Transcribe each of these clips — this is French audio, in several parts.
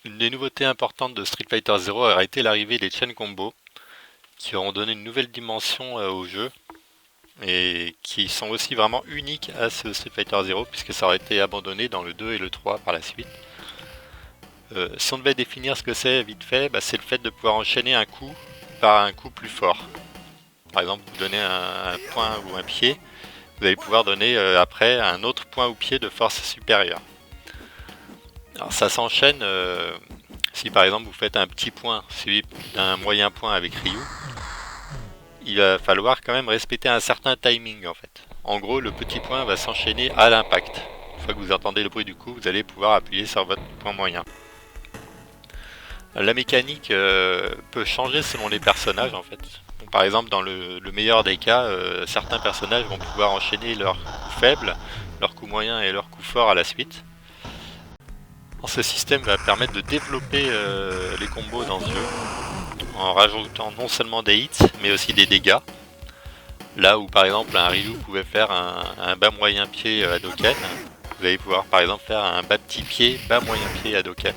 Une des nouveautés importantes de Street Fighter Zero aurait été l'arrivée des chain combos, qui auront donné une nouvelle dimension au jeu, et qui sont aussi vraiment uniques à ce Street Fighter Zero, puisque ça aurait été abandonné dans le 2 et le 3 par la suite. Si on devait définir ce que c'est vite fait, c'est le fait de pouvoir enchaîner un coup par un coup plus fort. Par exemple, vous donnez un point ou un pied, vous allez pouvoir donner après un autre point ou pied de force supérieure. Alors ça s'enchaîne si par exemple vous faites un petit point suivi d'un moyen point avec Ryu, il va falloir quand même respecter un certain timing en fait. En gros, le petit point va s'enchaîner à l'impact. Une fois que vous entendez le bruit du coup, vous allez pouvoir appuyer sur votre point moyen. La mécanique peut changer selon les personnages en fait. Donc, par exemple, dans le meilleur des cas, certains personnages vont pouvoir enchaîner leurs coups faibles, leurs coups moyens et leurs coups forts à la suite. Alors, ce système va permettre de développer les combos dans ce jeu en rajoutant non seulement des hits mais aussi des dégâts. Là où par exemple un Ryu pouvait faire un bas moyen pied Hadoken, vous allez pouvoir par exemple faire un bas petit pied, bas moyen pied Hadoken.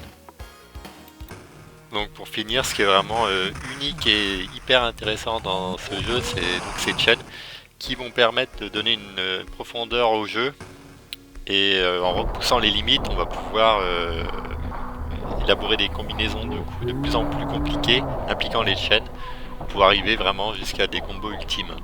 Donc pour finir, ce qui est vraiment unique et hyper intéressant dans ce jeu, c'est donc ces chaînes qui vont permettre de donner une profondeur au jeu. Et en repoussant les limites, on va pouvoir élaborer des combinaisons de coups de plus en plus compliquées, impliquant les chaînes, pour arriver vraiment jusqu'à des combos ultimes.